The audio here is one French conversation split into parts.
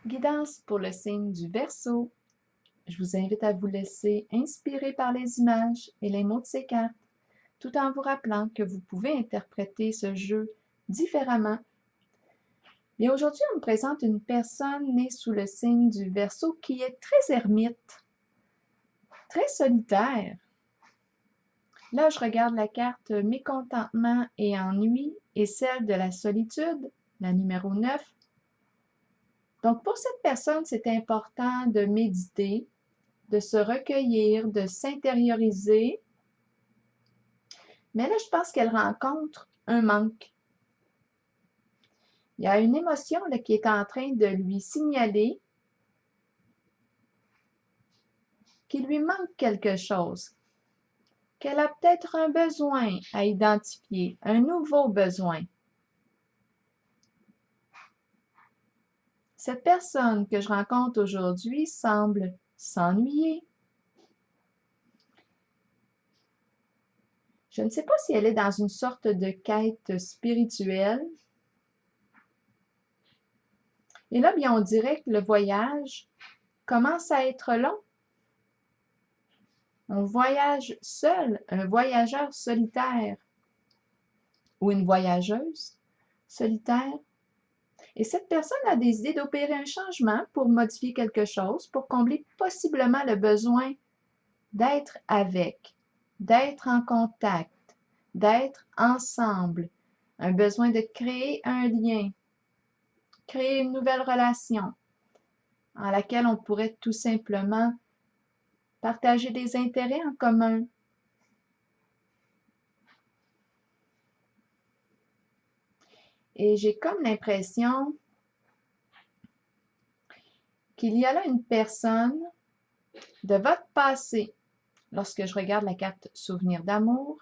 Guidance pour le signe du Verseau. Je vous invite à vous laisser inspirer par les images et les mots de ces cartes, tout en vous rappelant que vous pouvez interpréter ce jeu différemment. Et aujourd'hui, on me présente une personne née sous le signe du Verseau qui est très ermite, très solitaire. Là, je regarde la carte mécontentement et ennui et celle de la solitude, la numéro 9. Donc, pour cette personne, c'est important de méditer, de se recueillir, de s'intérioriser. Mais là, je pense qu'elle rencontre un manque. Il y a une émotion là, qui est en train de lui signaler qu'il lui manque quelque chose, qu'elle a peut-être un besoin à identifier, un nouveau besoin. Cette personne que je rencontre aujourd'hui semble s'ennuyer. Je ne sais pas si elle est dans une sorte de quête spirituelle. Et là, bien, on dirait que le voyage commence à être long. On voyage seul, un voyageur solitaire ou une voyageuse solitaire. Et cette personne a décidé d'opérer un changement pour modifier quelque chose, pour combler possiblement le besoin d'être avec, d'être en contact, d'être ensemble, un besoin de créer un lien, créer une nouvelle relation en laquelle on pourrait tout simplement partager des intérêts en commun. Et j'ai comme l'impression qu'il y a là une personne de votre passé, lorsque je regarde la carte Souvenir d'amour,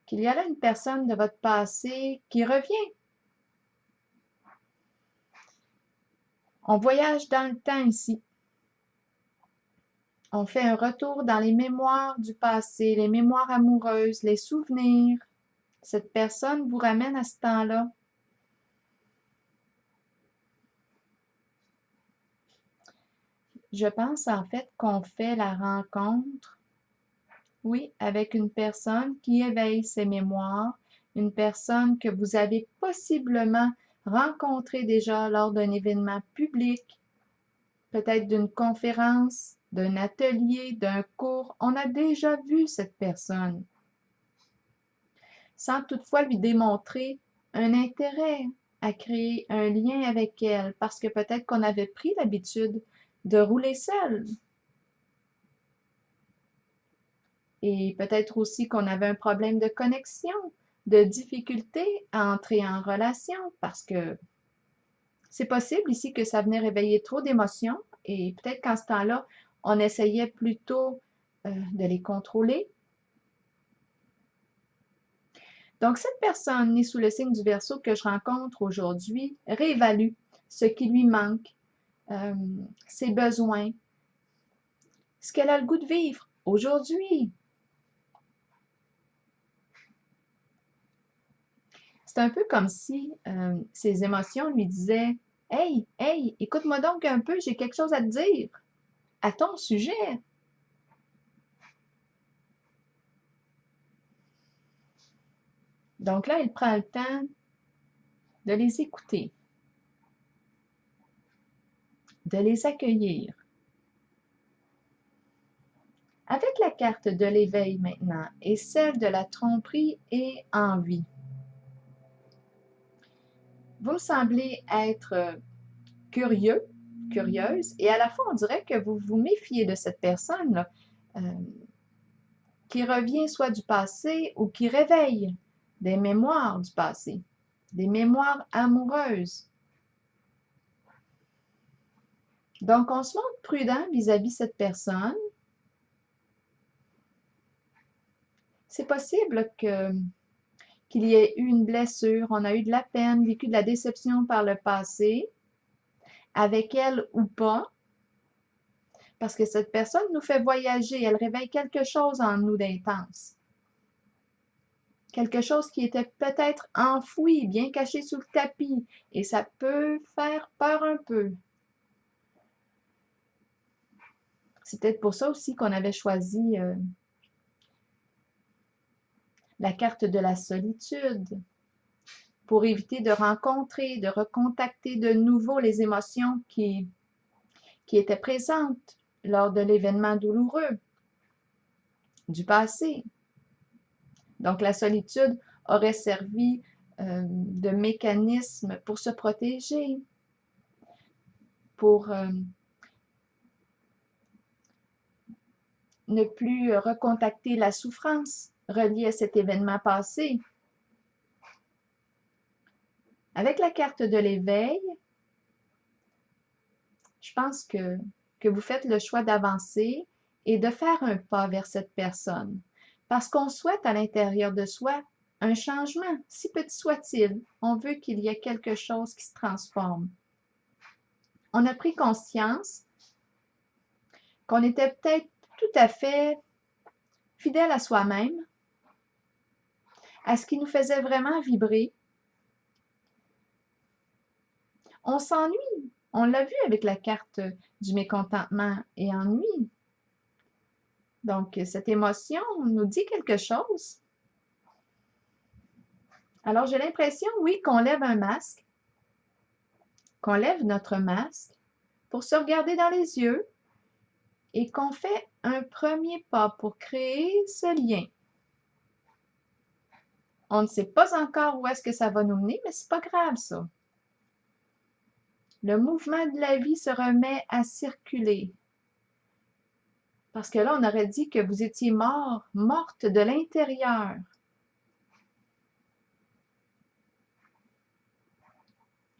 qu'il y a là une personne de votre passé qui revient. On voyage dans le temps ici. On fait un retour dans les mémoires du passé, les mémoires amoureuses, les souvenirs. Cette personne vous ramène à ce temps-là. Je pense en fait qu'on fait la rencontre, oui, avec une personne qui éveille ses mémoires, une personne que vous avez possiblement rencontrée déjà lors d'un événement public, peut-être d'une conférence, d'un atelier, d'un cours. On a déjà vu cette personne, sans toutefois lui démontrer un intérêt à créer un lien avec elle, parce que peut-être qu'on avait pris l'habitude de rouler seul. Et peut-être aussi qu'on avait un problème de connexion, de difficulté à entrer en relation, parce que c'est possible ici que ça venait réveiller trop d'émotions, et peut-être qu'en ce temps-là, on essayait plutôt de les contrôler. Donc, cette personne née sous le signe du Verseau que je rencontre aujourd'hui réévalue ce qui lui manque, ses besoins, ce qu'elle a le goût de vivre aujourd'hui. C'est un peu comme si ses émotions lui disaient « Hey, hey, écoute-moi donc un peu, j'ai quelque chose à te dire à ton sujet. » Donc là, il prend le temps de les écouter, de les accueillir. Avec la carte de l'éveil maintenant et celle de la tromperie et envie, vous me semblez être curieux, curieuse, et à la fois, on dirait que vous vous méfiez de cette personne-là, qui revient soit du passé ou qui réveille des mémoires du passé, des mémoires amoureuses. Donc, on se montre prudent vis-à-vis cette personne. C'est possible qu'il y ait eu une blessure, on a eu de la peine, vécu de la déception par le passé, avec elle ou pas, parce que cette personne nous fait voyager, elle réveille quelque chose en nous d'intense. quelque chose qui était peut-être enfoui, bien caché sous le tapis, et ça peut faire peur un peu. C'est peut-être pour ça aussi qu'on avait choisi la carte de la solitude, pour éviter de rencontrer, de recontacter de nouveau les émotions qui étaient présentes lors de l'événement douloureux du passé. Donc, la solitude aurait servi de mécanisme pour se protéger, pour ne plus recontacter la souffrance reliée à cet événement passé. Avec la carte de l'éveil, je pense que vous faites le choix d'avancer et de faire un pas vers cette personne. Parce qu'on souhaite à l'intérieur de soi un changement, si petit soit-il. On veut qu'il y ait quelque chose qui se transforme. On a pris conscience qu'on était peut-être tout à fait fidèle à soi-même, à ce qui nous faisait vraiment vibrer. On s'ennuie. On l'a vu avec la carte du mécontentement et ennui. Donc, cette émotion nous dit quelque chose. Alors, j'ai l'impression, oui, qu'on lève un masque, qu'on lève notre masque pour se regarder dans les yeux et qu'on fait un premier pas pour créer ce lien. On ne sait pas encore où est-ce que ça va nous mener, mais c'est pas grave, ça. Le mouvement de la vie se remet à circuler. Parce que là, on aurait dit que vous étiez morte de l'intérieur.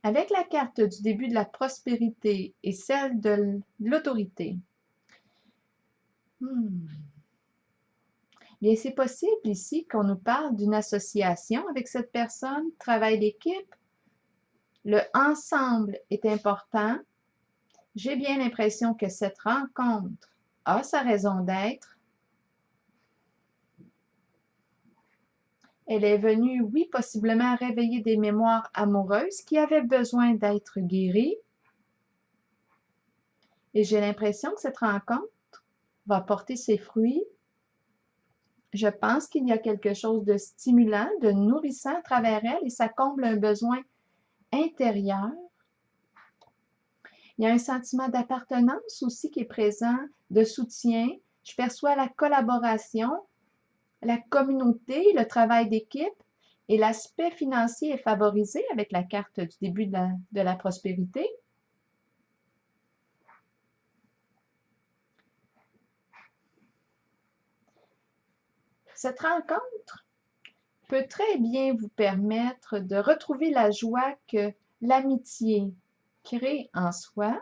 Avec la carte du début de la prospérité et celle de l'autorité, bien, c'est possible ici qu'on nous parle d'une association avec cette personne, travail d'équipe. Le ensemble est important. J'ai bien l'impression que cette rencontre a sa raison d'être. Elle est venue, oui, possiblement réveiller des mémoires amoureuses qui avaient besoin d'être guéries. Et j'ai l'impression que cette rencontre va porter ses fruits. Je pense qu'il y a quelque chose de stimulant, de nourrissant à travers elle et ça comble un besoin intérieur. Il y a un sentiment d'appartenance aussi qui est présent, de soutien. Je perçois la collaboration, la communauté, le travail d'équipe et l'aspect financier est favorisé avec la carte du début de la prospérité. Cette rencontre peut très bien vous permettre de retrouver la joie que l'amitié crée en soi.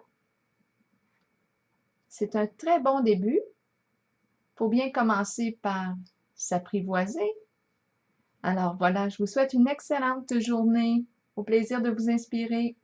C'est un très bon début. Il faut bien commencer par s'apprivoiser. Alors voilà, je vous souhaite une excellente journée. Au plaisir de vous inspirer.